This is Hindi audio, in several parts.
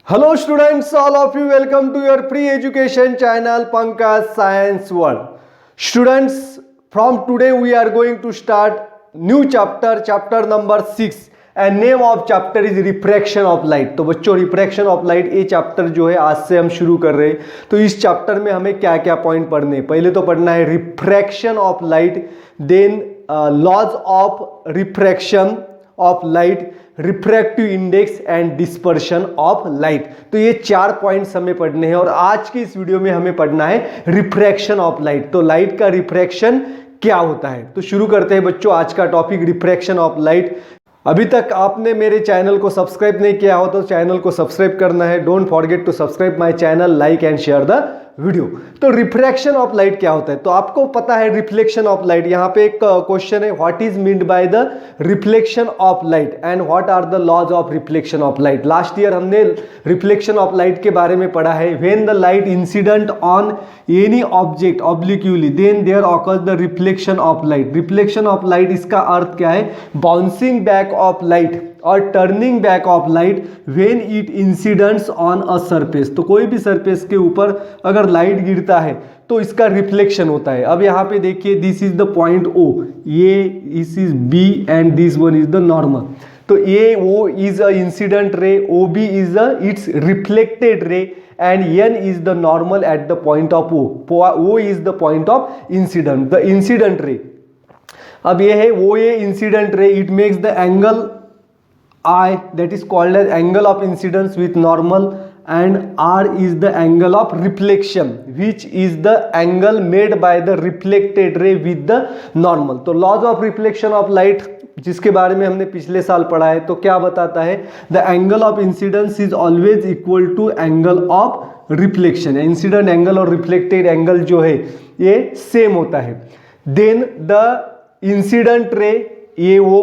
Hello students, all of you welcome to your free education channel Pankaj Science World. Students, from today we are going to start new chapter number 6 and name of chapter is refraction of light. तो बच्चों रिफ्रैक्शन ऑफ लाइट ये चैप्टर जो है आज से हम शुरू कर रहे हैं. तो इस चैप्टर में हमें क्या क्या पॉइंट पढ़ने हैं. पहले तो पढ़ना है refraction of light, then laws of refraction of light, refractive index and dispersion of light. तो ये 4 पॉइंट्स हमें पढ़ने हैं और आज की इस वीडियो में हमें पढ़ना है रिफ्रैक्शन ऑफ लाइट. तो लाइट का रिफ्रैक्शन क्या होता है. तो शुरू करते हैं बच्चों आज का टॉपिक रिफ्रैक्शन ऑफ लाइट. अभी तक आपने मेरे चैनल को सब्सक्राइब नहीं किया हो तो चैनल को सब्सक्राइब करना है. Don't forget to subscribe my channel, like and share the video. तो रिफ्रैक्शन ऑफ लाइट क्या होता है. तो आपको पता है रिफ्लेक्शन ऑफ लाइट. यहाँ पे एक क्वेश्चन है, what is meant by the reflection of light and what are the laws of reflection of light. Last year हमने रिफ्लेक्शन ऑफ लाइट के बारे में पढ़ा है. When the light incident on any object obliquely then there occurs the reflection of light. Reflection of light इसका अर्थ क्या है, बाउंसिंग बैक ऑफ लाइट और turning back of light when it incidents on a surface. तो कोई भी सरफेस के ऊपर अगर लाइट गिरता है तो इसका रिफ्लेक्शन होता है. अब यहाँ पे देखिए, this is the point O, ये this is B and this one is the normal. तो A O is a incident ray, O B is a it's reflected ray and n is the normal at the point of O. O is the point of incident, the incident ray. अब ये है वो ये incident ray, it makes the angle I, that is called as angle of incidence with normal, and R is the angle of reflection which is the angle made by the reflected ray with the normal. तो laws of reflection of light जिसके बारे में हमने पिछले साल पढ़ा है, तो क्या बताता है, the angle of incidence is always equal to angle of reflection. Incident angle और रिफ्लेक्टेड एंगल जो है ये सेम होता है. Then the incident ray A O,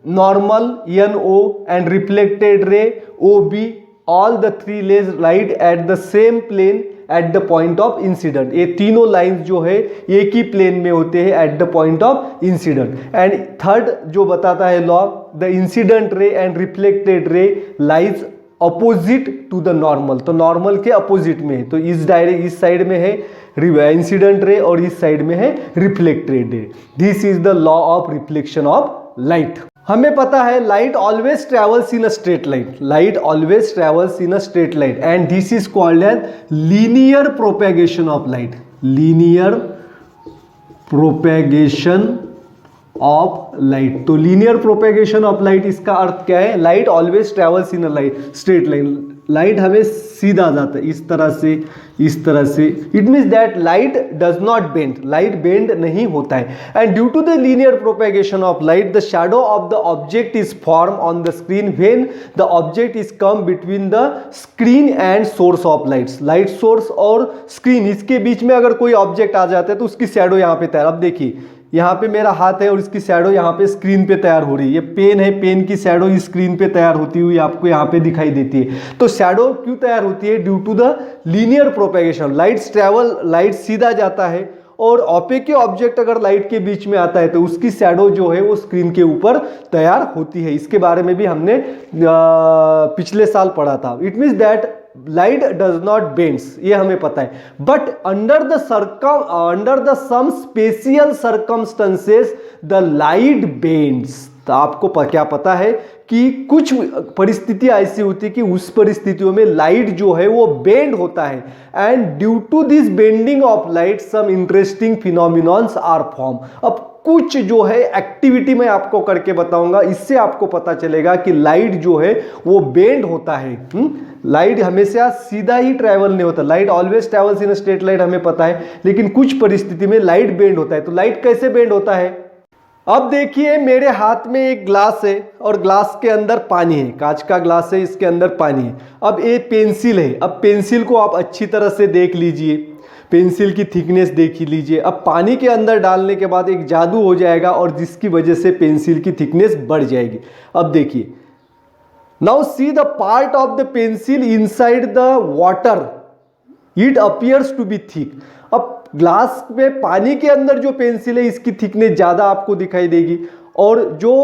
normal N O and reflected ray O B, all the three rays light at the same plane at the point of incident. ये तीनों लाइंस जो है एक ही प्लेन में होते हैं at the point of incident. And third जो बताता है law, the incident ray and reflected ray lies opposite to the normal. तो नॉर्मल के अपोजिट में है. तो इस साइड में है इंसिडेंट रे और इस साइड में है reflected ray. This is the law of reflection of light. हमें पता है light always travels in a straight line. Light always travels in a straight line and this is called as linear propagation of light. Linear propagation of light. तो लीनियर प्रोपेगेशन ऑफ लाइट इसका अर्थ क्या है, light always travels in a light straight line. Light हमें सीधा जाता है इस तरह से, इस तरह से. It means that light does not bend. Light bend नहीं होता है. And due to the linear propagation of light the shadow of the object is form on the screen when the object is come between the screen and source of lights. Light source और स्क्रीन इसके बीच में अगर कोई ऑब्जेक्ट आ जाता है तो उसकी शैडो यहाँ पे तैयार. अब देखिए यहाँ पे मेरा हाथ है और इसकी शैडो यहाँ पे स्क्रीन पे तैयार हो रही है. ये पेन है, पेन की शैडो इस स्क्रीन पे तैयार होती हुई आपको यहाँ पे दिखाई देती है. तो शैडो क्यों तैयार होती है, due to the linear propagation. Lights travel, light सीधा जाता है और ऑपेक ऑब्जेक्ट अगर लाइट के बीच में आता है तो उसकी शैडो जो है वो स्क्रीन के ऊपर तैयार होती है. इसके बारे में भी हमने पिछले साल पढ़ा था. It means that light does not bends, ये हमें पता है. But under the some special circumstances the light bends. तो आपको क्या पता है कि कुछ परिस्थितियां ऐसी होती है कि उस परिस्थितियों में लाइट जो है वो बेंड होता है. And due to this bending of light some interesting phenomenons are form. अब कुछ जो है एक्टिविटी मैं आपको करके बताऊंगा, इससे आपको पता चलेगा कि लाइट जो है वो बेंड होता है. लाइट हमेशा सीधा ही ट्रैवल नहीं होता. Light always travels in a straight line हमें पता है, लेकिन कुछ परिस्थिति में लाइट बेंड होता है. तो लाइट कैसे बेंड होता है. अब देखिए मेरे हाथ में एक ग्लास है और ग्लास के अंदर पानी है. कांच का ग्लास है, इसके अंदर पानी है. अब ये पेंसिल है. अब पेंसिल को आप अच्छी तरह से देख लीजिए, पेंसिल की थिकनेस देख लीजिए. अब पानी के अंदर डालने के बाद एक जादू हो जाएगा और जिसकी वजह से पेंसिल की थिकनेस बढ़ जाएगी. अब देखिए, now see the part of the pencil inside the water, it appears to be thick. अब ग्लास में पानी के अंदर जो पेंसिल है इसकी थिकनेस ज़्यादा आपको दिखाई देगी और जो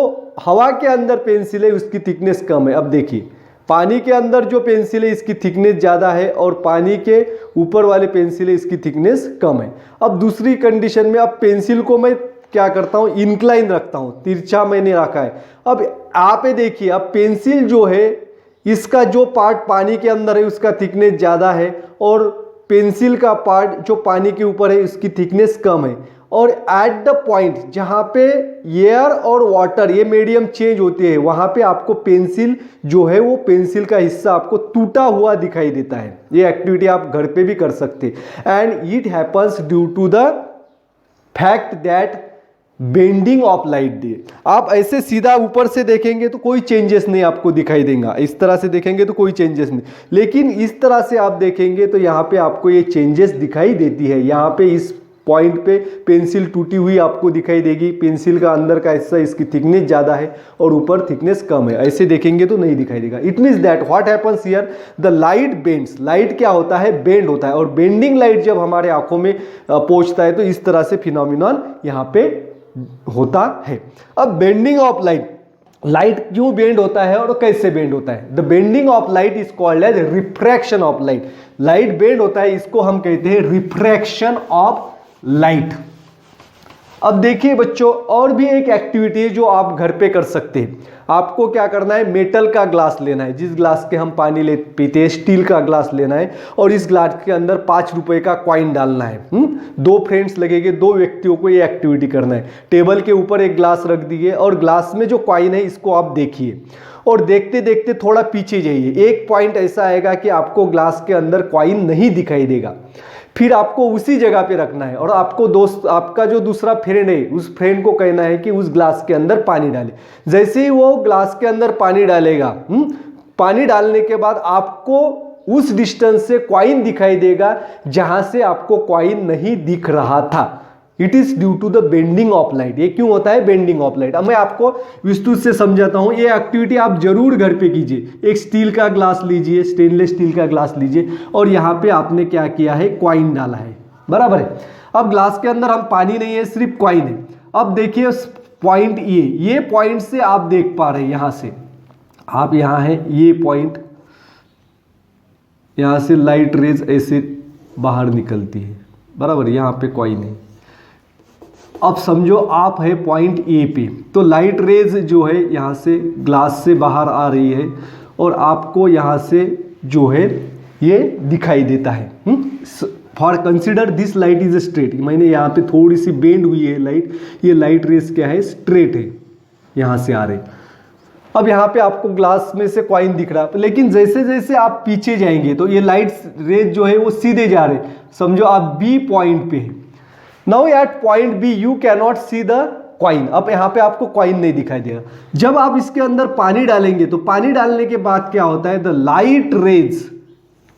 हवा के अंदर पेंसिल है उसकी थिकनेस कम है. अब देखिए पानी के अंदर जो पेंसिल है इसकी थिकनेस ज़्यादा है और पानी के ऊपर वाले पेंसिल है इसकी थिकनेस कम है। अब दूसरी कंडीशन में अब पेंसिल को मैं क्या करता हूँ, इंक्लाइन रखता हूँ, तिरछा मैंने रखा है। अब आप ये देखिए, अब पेंसिल जो है इसका जो पार्ट पानी के अंदर है उसका थिकनेस ज़्यादा है और पेंसिल का पार्ट जो पानी के ऊपर है उसकी थिकनेस कम है। और एट द पॉइंट जहाँ पे एयर और वाटर ये मीडियम चेंज होते हैं वहाँ पे आपको पेंसिल जो है वो पेंसिल का हिस्सा आपको टूटा हुआ दिखाई देता है। ये एक्टिविटी आप घर पे भी कर सकते हैं and it happens due to the fact that bending of light day. आप ऐसे सीधा ऊपर से देखेंगे तो कोई चेंजेस नहीं आपको दिखाई देगा, इस तरह से देखेंगे तो कोई चेंजेस नहीं, लेकिन इस तरह से आप देखेंगे तो यहाँ पे आपको ये चेंजेस दिखाई देती है। यहाँ पे इस पॉइंट पे पेंसिल टूटी हुई आपको दिखाई देगी, पेंसिल का अंदर का हिस्सा इसकी थिकनेस ज़्यादा है और ऊपर थिकनेस कम है, ऐसे देखेंगे तो नहीं दिखाई देगा। It means that what happens here, the light bends, light क्या होता है, बेंड होता है और बेंडिंग लाइट जब हमारे आंखों में पहुंचता है तो इस तरह से फिनोमिनन यहाँ पे होता है। अब बेंडिंग ऑफ लाइट, लाइट क्यों बेंड होता है और कैसे बेंड होता है? The bending of light is called as refraction of light. Light bend होता है, इसको हम कहते हैं रिफ्रैक्शन ऑफ लाइट। अब देखिए बच्चों, और भी एक एक्टिविटी है जो आप घर पे कर सकते हैं। आपको क्या करना है, मेटल का ग्लास लेना है, जिस ग्लास के हम पानी ले पीते हैं, स्टील का ग्लास लेना है और इस ग्लास के अंदर 5 रुपए का कॉइन डालना है। 2 फ्रेंड्स लगेंगे, 2 व्यक्तियों को ये एक्टिविटी करना है। टेबल के ऊपर एक ग्लास रख दीजिए और ग्लास में जो कॉइन है इसको आप देखिए और देखते देखते थोड़ा पीछे जाइए। एक पॉइंट ऐसा आएगा कि आपको ग्लास के अंदर कॉइन नहीं दिखाई देगा, फिर आपको उसी जगह पे रखना है और आपको दोस्त, आपका जो दूसरा फ्रेंड है उस फ्रेंड को कहना है कि उस ग्लास के अंदर पानी डाले। जैसे ही वो ग्लास के अंदर पानी डालेगा, पानी डालने के बाद आपको उस डिस्टेंस से कॉइन दिखाई देगा जहां से आपको कॉइन नहीं दिख रहा था। It is due to the bending of light. ये क्यों होता है, बेंडिंग ऑफ लाइट। अब मैं आपको विस्तृत से समझाता हूं। ये एक्टिविटी आप जरूर घर पे कीजिए। एक स्टील का ग्लास लीजिए, स्टेनलेस स्टील का ग्लास लीजिए और यहाँ पे आपने क्या किया है, कॉइन डाला है, बराबर है। अब ग्लास के अंदर हम पानी नहीं है, सिर्फ कॉइन है। अब देखिए पॉइंट ये पॉइंट से आप देख पा रहे हैं, यहां से आप यहाँ है, ये पॉइंट, यहां से लाइट रेज ऐसे बाहर निकलती है, बराबर। यहाँ पे कॉइन है। अब समझो आप है पॉइंट ए पे, तो लाइट रेज जो है यहाँ से ग्लास से बाहर आ रही है और आपको यहाँ से जो है ये दिखाई देता है। For consider this light is straight. मैंने यहाँ पे थोड़ी सी बेंड हुई है लाइट, ये लाइट रेज क्या है, स्ट्रेट है, यहाँ से आ रही। अब यहाँ पे आपको ग्लास में से कॉइन दिख रहा है, लेकिन जैसे जैसे आप पीछे जाएंगे तो ये लाइट रेज जो है वो सीधे जा रहे। समझो आप बी पॉइंट पे है। Now at point B you cannot see the coin. अब यहाँ पे आपको कॉइन नहीं दिखाई देगा। जब आप इसके अंदर पानी डालेंगे तो पानी डालने के बाद क्या होता है, the light rays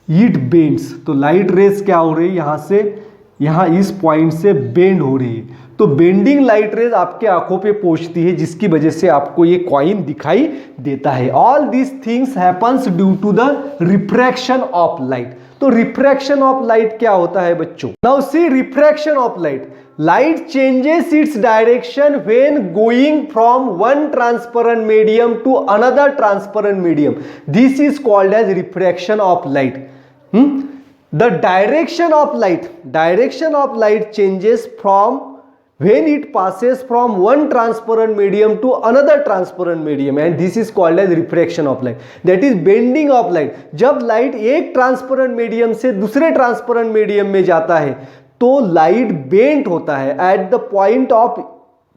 it bends. तो लाइट रेज क्या हो रही है, यहाँ से यहाँ इस पॉइंट से बेंड हो रही है। तो बेंडिंग लाइट रेज आपके आंखों पे पहुंचती है, जिसकी वजह से आपको ये कॉइन दिखाई देता है। All this things happen due to the refraction of light. तो रिफ्रैक्शन ऑफ लाइट क्या होता है बच्चों? Now see refraction of light. Light changes its direction when going from one transparent medium to another transparent medium. This is called as refraction of light. The direction of light changes from when it passes from one transparent medium to another transparent medium, and this is called as refraction of light. That is bending of light. जब लाइट एक ट्रांसपेरेंट मीडियम से दूसरे ट्रांसपेरेंट मीडियम में जाता है तो लाइट बेंट होता है at the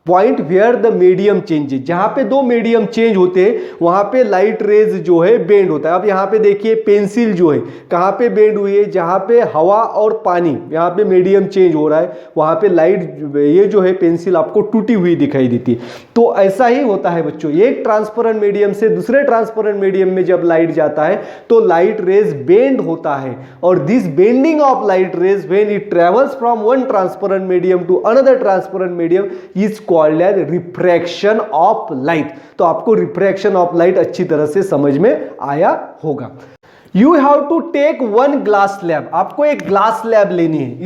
point where the medium changes. जहां पे 2 मीडियम चेंज होते हैं वहां पे लाइट रेज जो है बेंड होता है। अब यहाँ पे देखिए पेंसिल जो है कहाँ पे बेंड हुई है, जहां पे हवा और पानी, यहाँ पे मीडियम चेंज हो रहा है, वहां पे लाइट ये जो है पेंसिल आपको टूटी हुई दिखाई देती है। तो ऐसा ही होता है बच्चों, एक ट्रांसपेरेंट मीडियम से दूसरे ट्रांसपेरेंट मीडियम में जब लाइट जाता है तो लाइट रेज बेंड होता है। और this bending of light rays when it travels from one transparent medium to another transparent medium is called as refraction of light. तो आपको रिफ्रैक्शन ऑफ लाइट अच्छी तरह से समझ में आया होगा। You have to take one glass slab. आपको एक ग्लास स्लैब लेनी है,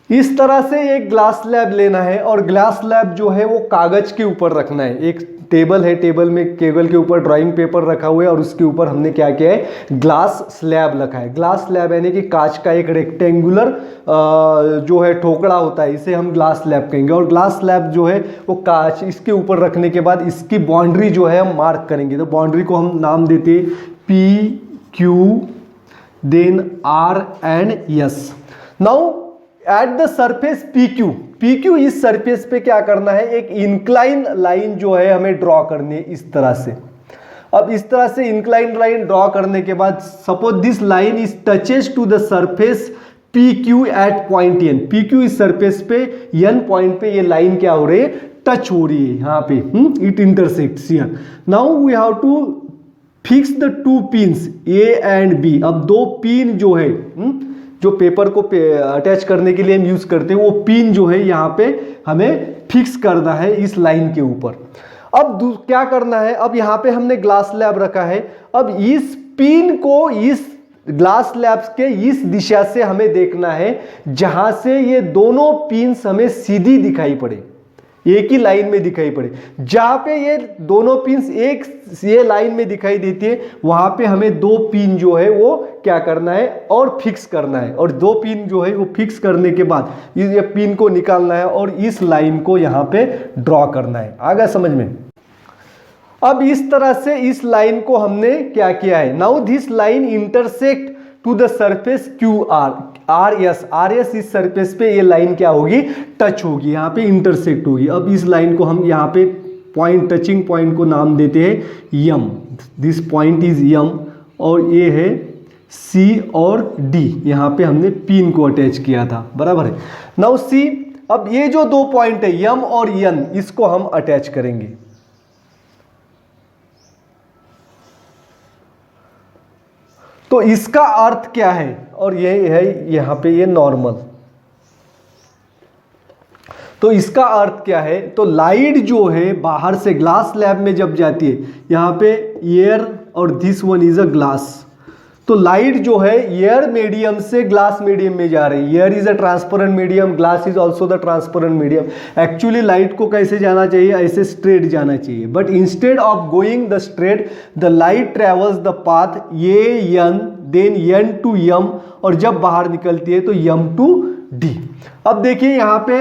इस तरह से एक ग्लास स्लैब लेना है और ग्लास स्लैब जो है वो कागज के ऊपर रखना है। एक टेबल है, टेबल में केबल के ऊपर ड्राइंग पेपर रखा हुआ है और उसके ऊपर हमने क्या किया है, ग्लास स्लैब रखा है। ग्लास स्लैब यानी कि कांच का एक रेक्टेंगुलर जो है ठोकड़ा होता है, इसे हम ग्लास स्लैब कहेंगे। और ग्लास स्लैब जो है वो कांच इसके ऊपर रखने के बाद इसकी बाउंड्री जो है हम मार्क करेंगे। तो बाउंड्री को हम नाम देते हैं P Q then R and S. Now at the surface P Q इस सरफेस पे क्या करना है, एक इंक्लाइन लाइन जो है हमें ड्रॉ करनी है इस तरह से। अब इस तरह से इंक्लाइन लाइन ड्रॉ करने के बाद suppose this line is touches to the surface P Q at point N. P Q इस सरफेस पे एन पॉइंट पे ये लाइन क्या हो रही है, टच हो रही है यहाँ पे, it intersects here. Now we have to fix the two pins A and B. अब दो पिन जो है जो पेपर को अटैच करने के लिए हम यूज करते हैं, वो पिन जो है यहाँ पे हमें फिक्स करना है इस लाइन के ऊपर। अब क्या करना है, अब यहाँ पे हमने ग्लास स्लैब रखा है। अब इस पिन को इस ग्लास स्लैब्स के इस दिशा से हमें देखना है जहां से ये दोनों पिन्स हमें सीधी दिखाई पड़े, एक ही लाइन में दिखाई पड़े। जहां पे ये दोनों पिन्स एक ये लाइन में दिखाई देती है, वहां पे हमें दो पिन जो है वो क्या करना है और फिक्स करना है। और दो पिन जो है वो फिक्स करने के बाद ये पिन को निकालना है और इस लाइन को यहाँ पे ड्रॉ करना है। आ गया समझ में? अब इस तरह से इस लाइन को हमने क्या किया है, now this line intersect to the surface Q R S इस सरफेस पे ये लाइन क्या होगी, टच होगी, यहाँ पे इंटरसेक्ट होगी। अब इस लाइन को हम यहाँ पे पॉइंट, टचिंग पॉइंट को नाम देते हैं यम। दिस पॉइंट इज यम और ये है सी और डी, यहाँ पे हमने पिन को अटैच किया था, बराबर है। नाउ सी, अब ये जो दो पॉइंट है यम और एन, इसको हम अटैच करेंगे। तो इसका अर्थ क्या है, और ये है यहाँ पे ये नॉर्मल। तो इसका अर्थ क्या है, तो लाइट जो है बाहर से ग्लास स्लैब में जब जाती है, यहाँ पे एयर और this one is a glass, तो लाइट जो है एयर मीडियम से ग्लास मीडियम में जा रही है। Air is a transparent medium, glass is also the transparent medium. Actually light को कैसे जाना चाहिए, ऐसे स्ट्रेट जाना चाहिए, but instead of going the straight the light travels the path A N then N to M, और जब बाहर निकलती है तो यम टू डी। अब देखिए यहाँ पे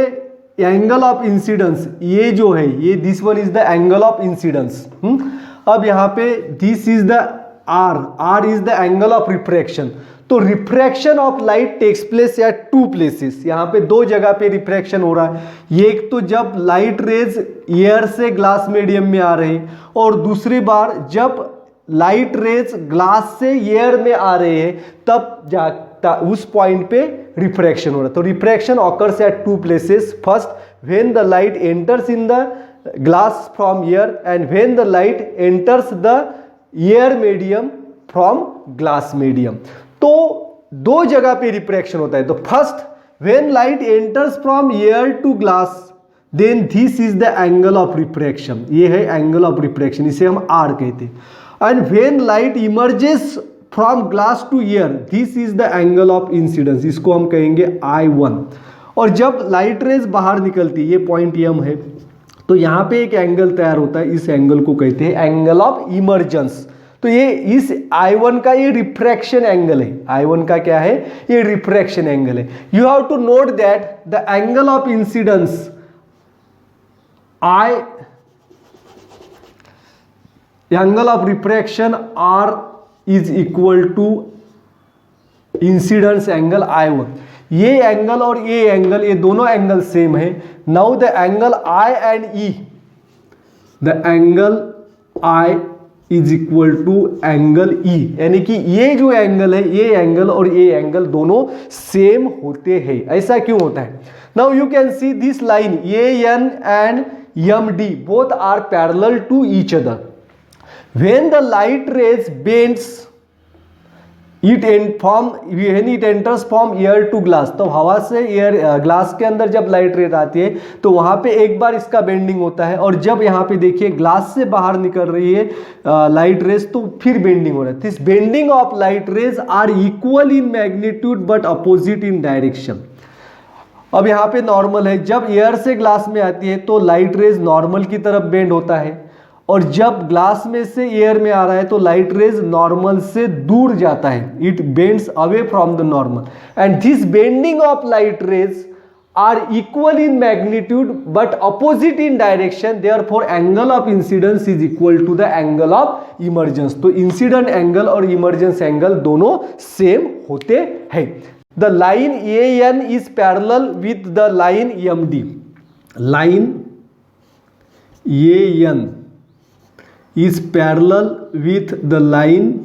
एंगल ऑफ इंसिडेंस, ये जो है ये this one is the angle of incidence. अब यहाँ पे this is the R is the angle of refraction। तो refraction of light takes place at two places, यहाँ पे दो जगह पे रिफ्रैक्शन हो रहा है। एक तो जब लाइट रेज एयर से ग्लास मीडियम में आ रहे हैं, और दूसरी बार जब लाइट रेज ग्लास से एयर में आ रहे हैं, तब उस पॉइंट पे रिफ्रैक्शन हो रहा है। तो refraction occurs at two places, first when the light enters in the glass from air and when the light enters the air medium from glass medium. तो दो जगह पे रिफ्रैक्शन होता है। तो first when light enters from air to glass, then this is the angle of refraction, ये है एंगल ऑफ रिफ्रैक्शन, इसे हम आर कहते हैं। And when light emerges from glass to air, this is the angle of incidence, इसको हम कहेंगे I1। और जब लाइट रेज बाहर निकलती है, ये पॉइंट एम है, तो यहाँ पे एक एंगल तैयार होता है, इस एंगल को कहते हैं एंगल ऑफ इमर्जेंस। तो ये इस I1 का ये रिफ्रैक्शन एंगल है। I1 का क्या है, ये रिफ्रैक्शन एंगल है। You have to note that the angle of incidence angle of refraction R is equal to incidence angle I1। ये एंगल और ये एंगल, ये दोनों एंगल सेम है। Now the angle I and E, the angle I is equal to angle E, यानी कि ये जो एंगल है, ये एंगल और ये एंगल दोनों सेम होते हैं। ऐसा क्यों होता है? Now you can see this line AN and MD both are parallel to each other. When the light rays bends when it enters from air to glass, तो हवा से एयर ग्लास के अंदर जब लाइट रेज आती है तो वहाँ पे एक बार इसका बेंडिंग होता है, और जब यहाँ पे देखिए ग्लास से बाहर निकल रही है लाइट रेज, तो फिर बेंडिंग हो रहा है। This bending of light rays are equal in magnitude but opposite in direction. अब यहाँ पे नॉर्मल है, जब एयर से ग्लास में आती है तो लाइट रेज नॉर्मल की तरफ बेंड होता है, और जब ग्लास में से एयर में आ रहा है तो लाइट रेज नॉर्मल से दूर जाता है, it bends away from the normal, and this bending of light rays are equal in magnitude but opposite in direction, therefore angle of incidence is equal to the angle of emergence। तो इंसिडेंट एंगल और इमर्जेंस एंगल दोनों सेम होते हैं। The line AN is parallel with the line MD, line AN is parallel with the line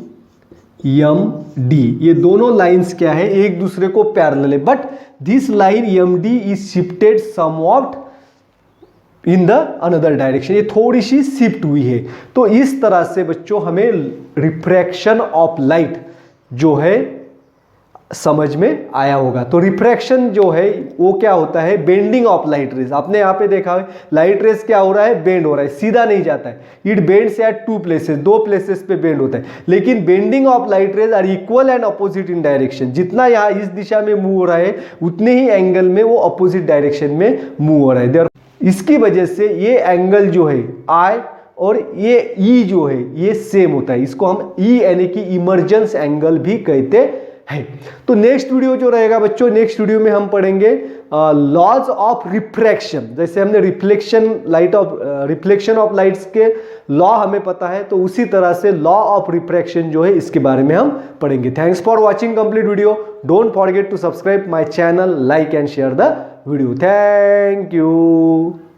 MD, ये दोनों लाइंस क्या है, एक दूसरे को पैरेलल है, but this line MD is shifted somewhat in the another direction, ये थोड़ी सी शिफ्ट हुई है। तो इस तरह से बच्चों हमें रिफ्रैक्शन ऑफ लाइट जो है समझ में आया होगा। तो रिफ्रैक्शन जो है वो क्या होता है, बेंडिंग ऑफ लाइट रेज। आपने यहाँ पे देखा है लाइट रेज क्या हो रहा है, बेंड हो रहा है, सीधा नहीं जाता है, it bends at two places, दो प्लेसेस पे बेंड होता है। लेकिन bending of light rays are equal and opposite in direction, जितना यहाँ इस दिशा में मूव हो रहा है उतने ही एंगल में वो अपोजिट डायरेक्शन में मूव हो रहा है। इसकी वजह से ये एंगल जो है I और ये E जो है ये सेम होता है, इसको हम E यानी कि इमर्जेंस एंगल भी कहते हैं। तो नेक्स्ट वीडियो जो रहेगा बच्चों, नेक्स्ट वीडियो में हम पढ़ेंगे लॉज ऑफ रिफ्रैक्शन। जैसे हमने रिफ्लेक्शन ऑफ लाइट्स के लॉ हमें पता है, तो उसी तरह से लॉ ऑफ रिफ्रैक्शन जो है इसके बारे में हम पढ़ेंगे। Thanks for watching complete video. Don't forget to subscribe my channel, like and share the video. Thank you.